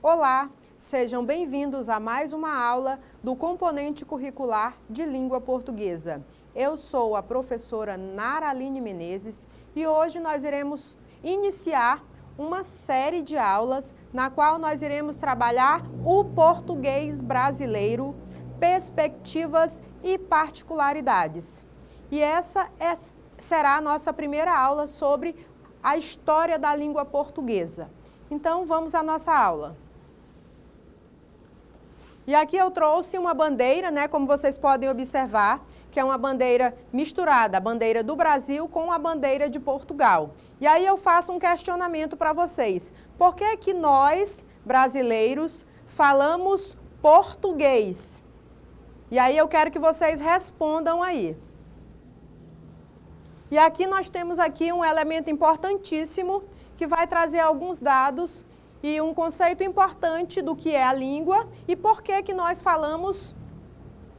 Olá, sejam bem-vindos a mais uma aula do componente curricular de língua portuguesa. Eu sou a professora Naraline Menezes e hoje nós iremos iniciar uma série de aulas na qual nós iremos trabalhar o português brasileiro, perspectivas e particularidades. E essa será a nossa primeira aula sobre a história da língua portuguesa. Então, vamos à nossa aula. E aqui eu trouxe uma bandeira, né, como vocês podem observar, que é uma bandeira misturada, a bandeira do Brasil com a bandeira de Portugal. E aí eu faço um questionamento para vocês. Por que que nós, brasileiros, falamos português? E aí eu quero que vocês respondam aí. E aqui nós temos aqui um elemento importantíssimo que vai trazer alguns dados e um conceito importante do que é a língua e por que que nós falamos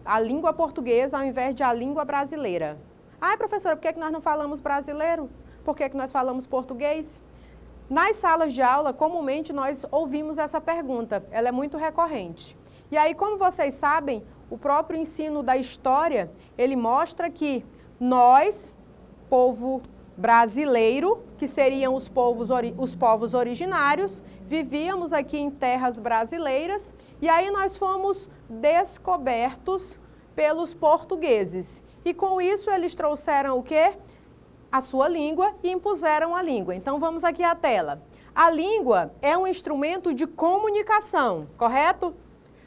a língua portuguesa ao invés de a língua brasileira. Ai, professora, por que que nós não falamos brasileiro? Por que que nós falamos português? Nas salas de aula, comumente, nós ouvimos essa pergunta. Ela é muito recorrente. E aí, como vocês sabem, o próprio ensino da história, ele mostra que nós, povo brasileiro, que seriam os povos originários, vivíamos aqui em terras brasileiras e aí nós fomos descobertos pelos portugueses. E com isso eles trouxeram o quê? A sua língua e impuseram a língua. Então vamos aqui à tela. A língua é um instrumento de comunicação, correto?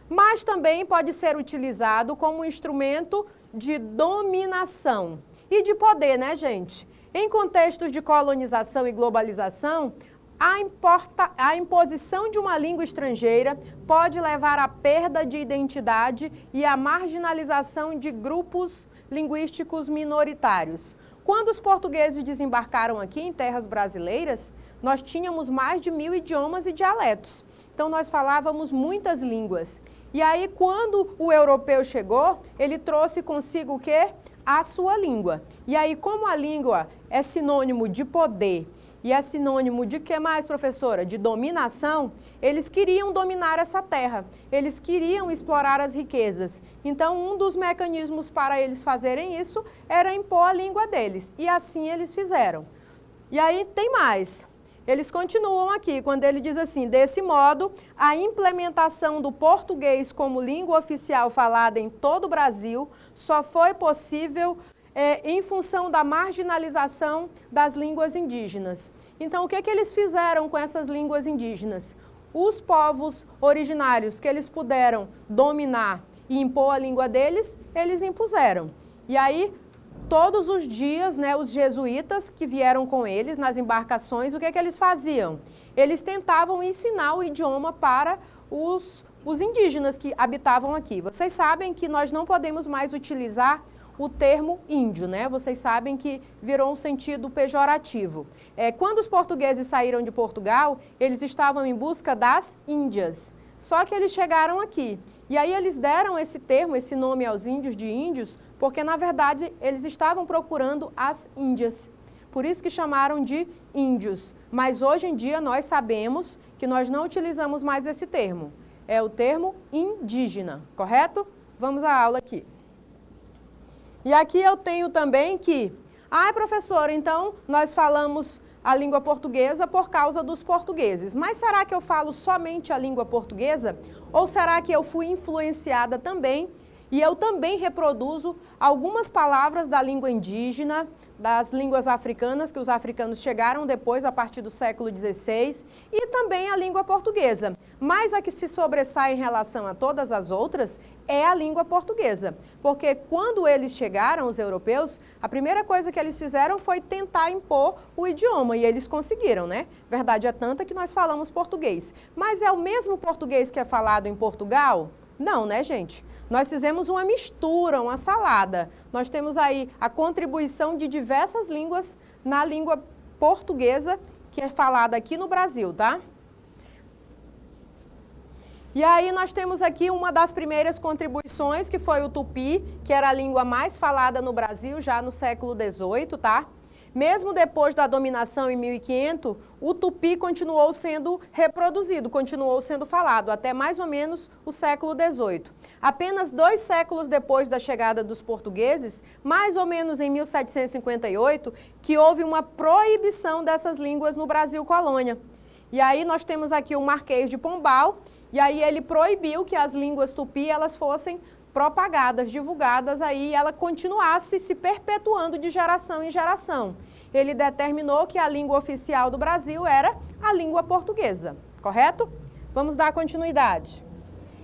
Mas também pode ser utilizado como um instrumento de dominação e de poder, né, gente? Em contextos de colonização e globalização, a imposição de uma língua estrangeira pode levar à perda de identidade e à marginalização de grupos linguísticos minoritários. Quando os portugueses desembarcaram aqui em terras brasileiras, nós tínhamos mais de 1000 idiomas e dialetos. Então, nós falávamos muitas línguas. E aí, quando o europeu chegou, ele trouxe consigo o quê? A sua língua. E aí, como a língua é sinônimo de poder e é sinônimo de que mais, professora? De dominação, eles queriam dominar essa terra, eles queriam explorar as riquezas. Então, um dos mecanismos para eles fazerem isso era impor a língua deles, e assim eles fizeram. E aí tem mais. Eles continuam aqui, quando ele diz assim, desse modo, a implementação do português como língua oficial falada em todo o Brasil só foi possível em função da marginalização das línguas indígenas. Então, o que que eles fizeram com essas línguas indígenas? Os povos originários que eles puderam dominar e impor a língua deles, eles impuseram. E aí, todos os dias, né, os jesuítas que vieram com eles nas embarcações, o que que eles faziam? Eles tentavam ensinar o idioma para os indígenas que habitavam aqui. Vocês sabem que nós não podemos mais utilizar o termo índio, né? Vocês sabem que virou um sentido pejorativo. Quando os portugueses saíram de Portugal, eles estavam em busca das Índias. Só que eles chegaram aqui. E aí eles deram esse termo, esse nome aos índios de índios, porque, na verdade, eles estavam procurando as Índias. Por isso que chamaram de índios. Mas, hoje em dia, nós sabemos que nós não utilizamos mais esse termo. É o termo indígena, correto? Vamos à aula aqui. E aqui eu tenho também que... professora, então, nós falamos a língua portuguesa por causa dos portugueses. Mas será que eu falo somente a língua portuguesa? Ou será que eu fui influenciada também e eu também reproduzo algumas palavras da língua indígena, das línguas africanas, que os africanos chegaram depois, a partir do século XVI, e também a língua portuguesa. Mas a que se sobressai em relação a todas as outras é a língua portuguesa. Porque quando eles chegaram, os europeus, a primeira coisa que eles fizeram foi tentar impor o idioma, e eles conseguiram, né? Verdade é tanta que nós falamos português. Mas é o mesmo português que é falado em Portugal? Não, né, gente? Nós fizemos uma mistura, uma salada. Nós temos aí a contribuição de diversas línguas na língua portuguesa, que é falada aqui no Brasil, tá? E aí nós temos aqui uma das primeiras contribuições, que foi o tupi, que era a língua mais falada no Brasil já no século XVIII, tá? mesmo depois da dominação em 1500, o tupi continuou sendo reproduzido, continuou sendo falado, até mais ou menos o século XVIII. Apenas 2 séculos depois da chegada dos portugueses, mais ou menos em 1758, que houve uma proibição dessas línguas no Brasil colônia. E aí nós temos aqui o Marquês de Pombal, e aí ele proibiu que as línguas tupi elas fossem propagadas, divulgadas aí, e ela continuasse se perpetuando de geração em geração. Ele determinou que a língua oficial do Brasil era a língua portuguesa, correto? Vamos dar continuidade.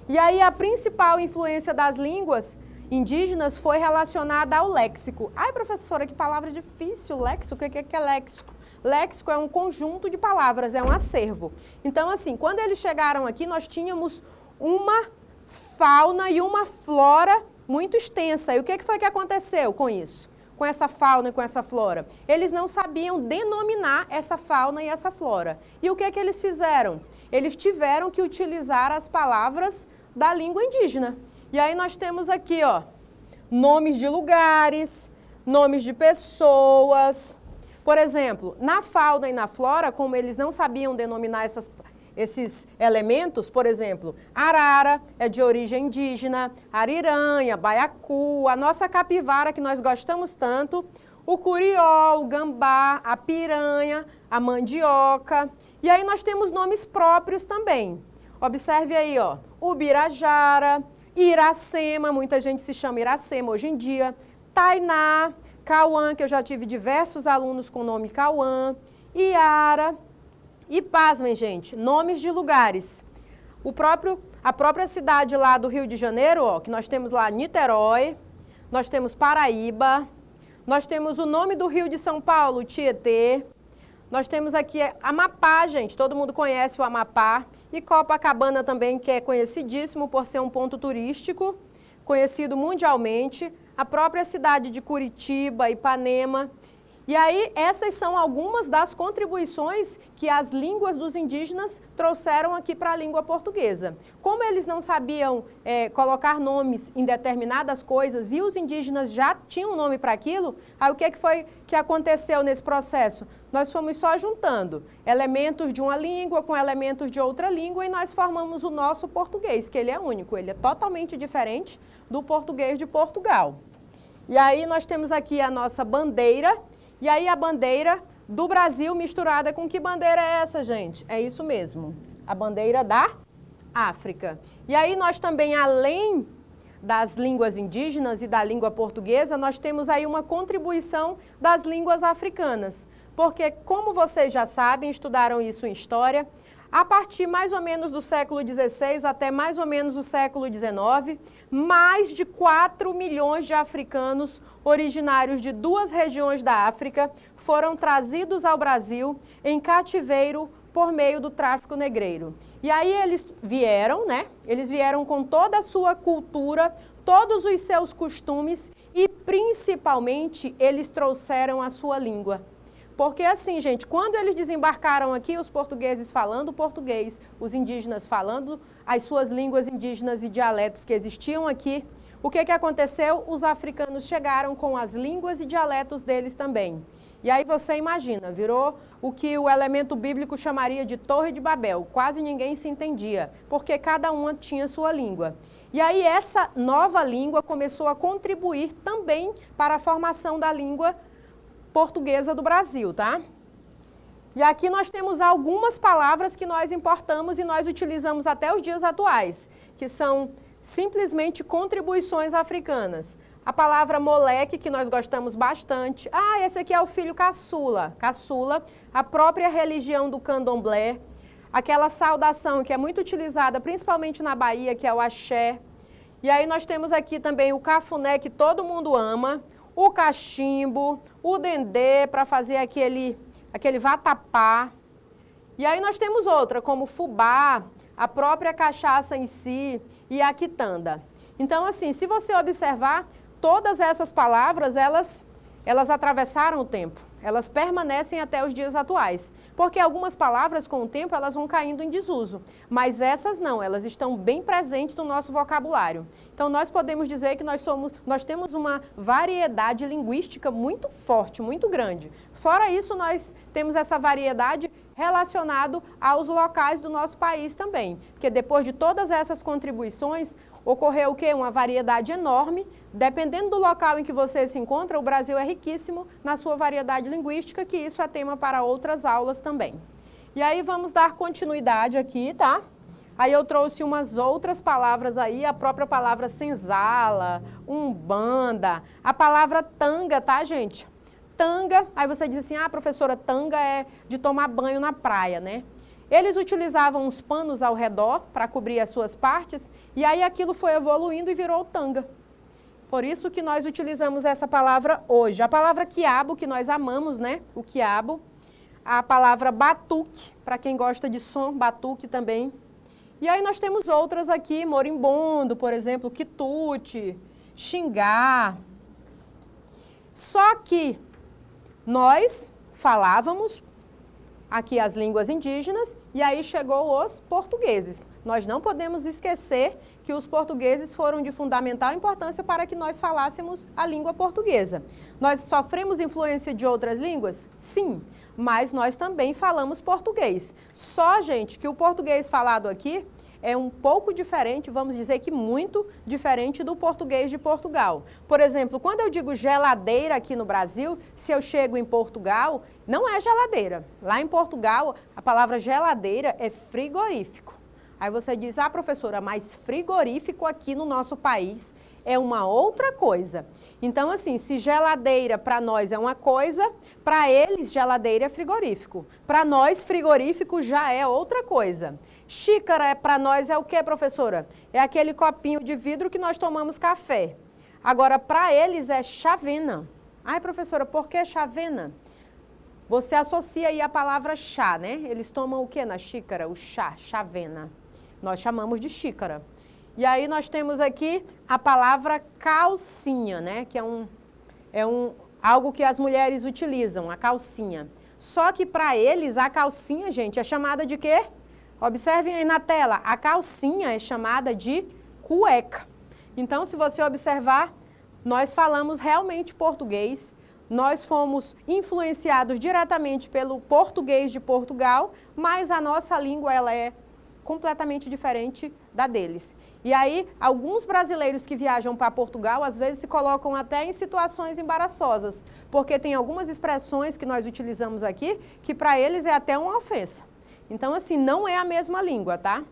E aí a principal influência das línguas indígenas foi relacionada ao léxico. Ai, professora, que palavra difícil, léxico, o que é léxico? Léxico é um conjunto de palavras, é um acervo. Então, assim, quando eles chegaram aqui, nós tínhamos uma fauna e uma flora muito extensa. E o que foi que aconteceu com isso? Com essa fauna e com essa flora? Eles não sabiam denominar essa fauna e essa flora. E o que eles fizeram? Eles tiveram que utilizar as palavras da língua indígena. E aí nós temos aqui, ó, nomes de lugares, nomes de pessoas. Por exemplo, na fauna e na flora, como eles não sabiam denominar esses elementos, por exemplo, arara é de origem indígena, ariranha, baiacu, a nossa capivara que nós gostamos tanto, o curió, o gambá, a piranha, a mandioca. E aí nós temos nomes próprios também. Observe aí, ó, Ubirajara, Iracema, muita gente se chama Iracema hoje em dia, Tainá, Cauã, que eu já tive diversos alunos com o nome Cauã, Iara. E pasmem, gente, nomes de lugares. A própria cidade lá do Rio de Janeiro, ó, que nós temos lá Niterói, nós temos Paraíba, nós temos o nome do Rio de São Paulo, Tietê, nós temos aqui Amapá, gente, todo mundo conhece o Amapá, e Copacabana também, que é conhecidíssimo por ser um ponto turístico, conhecido mundialmente, a própria cidade de Curitiba, Ipanema. E aí, essas são algumas das contribuições que as línguas dos indígenas trouxeram aqui para a língua portuguesa. Como eles não sabiam colocar nomes em determinadas coisas e os indígenas já tinham nome para aquilo, aí o que foi que aconteceu nesse processo? Nós fomos só juntando elementos de uma língua com elementos de outra língua e nós formamos o nosso português, que ele é único, ele é totalmente diferente do português de Portugal. E aí nós temos aqui a nossa bandeira. E aí a bandeira do Brasil misturada com que bandeira é essa, gente? É isso mesmo, a bandeira da África. E aí nós também, além das línguas indígenas e da língua portuguesa, nós temos aí uma contribuição das línguas africanas. Porque, como vocês já sabem, estudaram isso em história, a partir mais ou menos do século XVI até mais ou menos o século XIX, mais de 4 milhões de africanos originários de 2 regiões da África foram trazidos ao Brasil em cativeiro por meio do tráfico negreiro. E aí eles vieram, né? Eles vieram com toda a sua cultura, todos os seus costumes e, principalmente, eles trouxeram a sua língua. Porque assim, gente, quando eles desembarcaram aqui, os portugueses falando português, os indígenas falando as suas línguas indígenas e dialetos que existiam aqui, o que aconteceu? Os africanos chegaram com as línguas e dialetos deles também. E aí você imagina, virou o que o elemento bíblico chamaria de Torre de Babel. Quase ninguém se entendia, porque cada uma tinha sua língua. E aí essa nova língua começou a contribuir também para a formação da língua portuguesa do Brasil, tá? E aqui nós temos algumas palavras que nós importamos e nós utilizamos até os dias atuais, que são simplesmente contribuições africanas. A palavra moleque, que nós gostamos bastante. Ah, esse aqui é o filho caçula. Caçula, a própria religião do candomblé. Aquela saudação que é muito utilizada, principalmente na Bahia, que é o axé. E aí nós temos aqui também o cafuné, que todo mundo ama. O cachimbo, o dendê, para fazer aquele vatapá. E aí nós temos outra, como fubá, a própria cachaça em si e a quitanda. Então, assim, se você observar, todas essas palavras, elas atravessaram o tempo. Elas permanecem até os dias atuais, porque algumas palavras, com o tempo, elas vão caindo em desuso, mas essas não, elas estão bem presentes no nosso vocabulário. Então, nós podemos dizer que nós temos uma variedade linguística muito forte, muito grande. Fora isso, nós temos essa variedade relacionado aos locais do nosso país também, porque depois de todas essas contribuições, ocorreu o quê? Uma variedade enorme. Dependendo do local em que você se encontra, o Brasil é riquíssimo na sua variedade linguística, que isso é tema para outras aulas também. E aí vamos dar continuidade aqui, tá? Aí eu trouxe umas outras palavras aí, a própria palavra senzala, umbanda, a palavra tanga, tá, gente? Tanga, aí você diz assim, professora, tanga é de tomar banho na praia, né? Eles utilizavam uns panos ao redor para cobrir as suas partes, e aí aquilo foi evoluindo e virou tanga. Por isso que nós utilizamos essa palavra hoje. A palavra quiabo, que nós amamos, né? O quiabo. A palavra batuque, para quem gosta de som, batuque também. E aí nós temos outras aqui, morimbondo, por exemplo, quitute, xingar. Só que nós falávamos aqui as línguas indígenas, e aí chegou os portugueses. Nós não podemos esquecer que os portugueses foram de fundamental importância para que nós falássemos a língua portuguesa. Nós sofremos influência de outras línguas? Sim, mas nós também falamos português. Só, gente, que o português falado aqui é um pouco diferente, vamos dizer que muito diferente do português de Portugal. Por exemplo, quando eu digo geladeira aqui no Brasil, se eu chego em Portugal, não é geladeira. Lá em Portugal, a palavra geladeira é frigorífico. Aí você diz, professora, mas frigorífico aqui no nosso país é uma outra coisa. Então, assim, se geladeira para nós é uma coisa, para eles geladeira é frigorífico. Para nós, frigorífico já é outra coisa. Xícara para nós é o quê, professora? É aquele copinho de vidro que nós tomamos café. Agora, para eles é chavena. Ai, professora, por que chavena? Você associa aí a palavra chá, né? Eles tomam o quê na xícara? O chá, chavena. Nós chamamos de xícara. E aí nós temos aqui a palavra calcinha, né? Que é algo que as mulheres utilizam, a calcinha. Só que para eles a calcinha, gente, é chamada de quê? Observem aí na tela, a calcinha é chamada de cueca. Então, se você observar, nós falamos realmente português, nós fomos influenciados diretamente pelo português de Portugal, mas a nossa língua ela é completamente diferente da deles. E aí, alguns brasileiros que viajam para Portugal, às vezes se colocam até em situações embaraçosas, porque tem algumas expressões que nós utilizamos aqui, que para eles é até uma ofensa. Então, assim, não é a mesma língua, tá?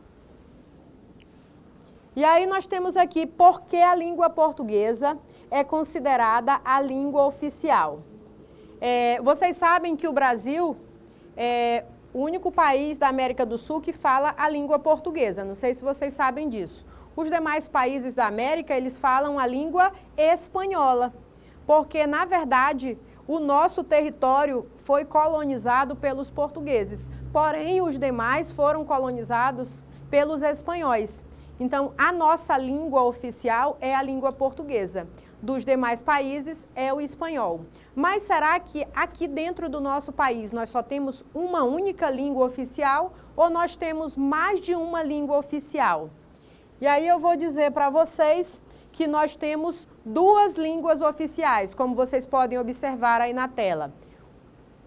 E aí nós temos aqui, por que a língua portuguesa é considerada a língua oficial? Vocês sabem que o Brasil é o único país da América do Sul que fala a língua portuguesa. Não sei se vocês sabem disso. Os demais países da América, eles falam a língua espanhola. Porque, na verdade, o nosso território foi colonizado pelos portugueses. Porém, os demais foram colonizados pelos espanhóis. Então, a nossa língua oficial é a língua portuguesa. Dos demais países é o espanhol. Mas será que aqui dentro do nosso país nós só temos uma única língua oficial ou nós temos mais de uma língua oficial? E aí eu vou dizer para vocês que nós temos duas línguas oficiais, como vocês podem observar aí na tela.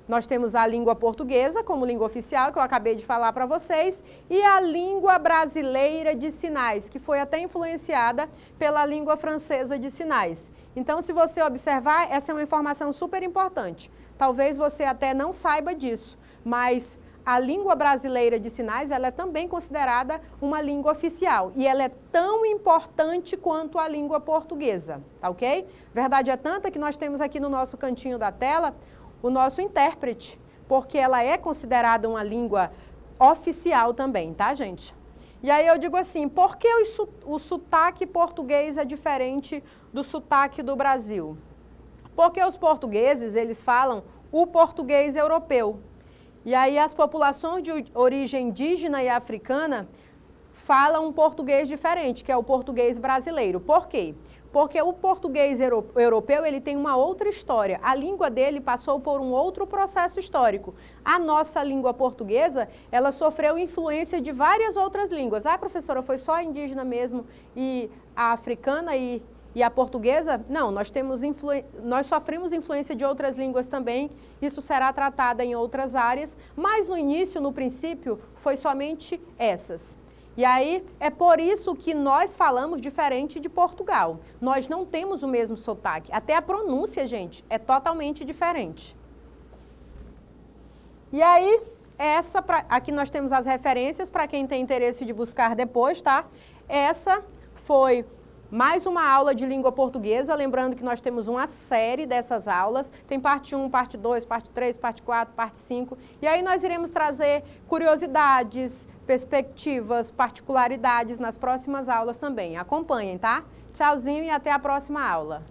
Nós temos a língua portuguesa como língua oficial, que eu acabei de falar para vocês, e a língua brasileira de sinais, que foi até influenciada pela língua francesa de sinais. Então, se você observar, essa é uma informação super importante. Talvez você até não saiba disso, mas a língua brasileira de sinais, ela é também considerada uma língua oficial, e ela é tão importante quanto a língua portuguesa, tá ok? Verdade é tanta que nós temos aqui no nosso cantinho da tela o nosso intérprete, porque ela é considerada uma língua oficial também, tá, gente? E aí eu digo assim, por que o sotaque português é diferente do sotaque do Brasil? Porque os portugueses, eles falam o português europeu. E aí as populações de origem indígena e africana fala um português diferente, que é o português brasileiro. Por quê? Porque o português europeu, ele tem uma outra história. A língua dele passou por um outro processo histórico. A nossa língua portuguesa, ela sofreu influência de várias outras línguas. Ah, professora, foi só a indígena mesmo e a africana e a portuguesa? Não, nós sofremos influência de outras línguas também. Isso será tratado em outras áreas, mas no início, no princípio, foi somente essas. E aí, é por isso que nós falamos diferente de Portugal. Nós não temos o mesmo sotaque. Até a pronúncia, gente, é totalmente diferente. E aí, aqui nós temos as referências para quem tem interesse de buscar depois, tá? Essa foi mais uma aula de língua portuguesa, lembrando que nós temos uma série dessas aulas, tem parte 1, parte 2, parte 3, parte 4, parte 5, e aí nós iremos trazer curiosidades, perspectivas, particularidades nas próximas aulas também. Acompanhem, tá? Tchauzinho e até a próxima aula.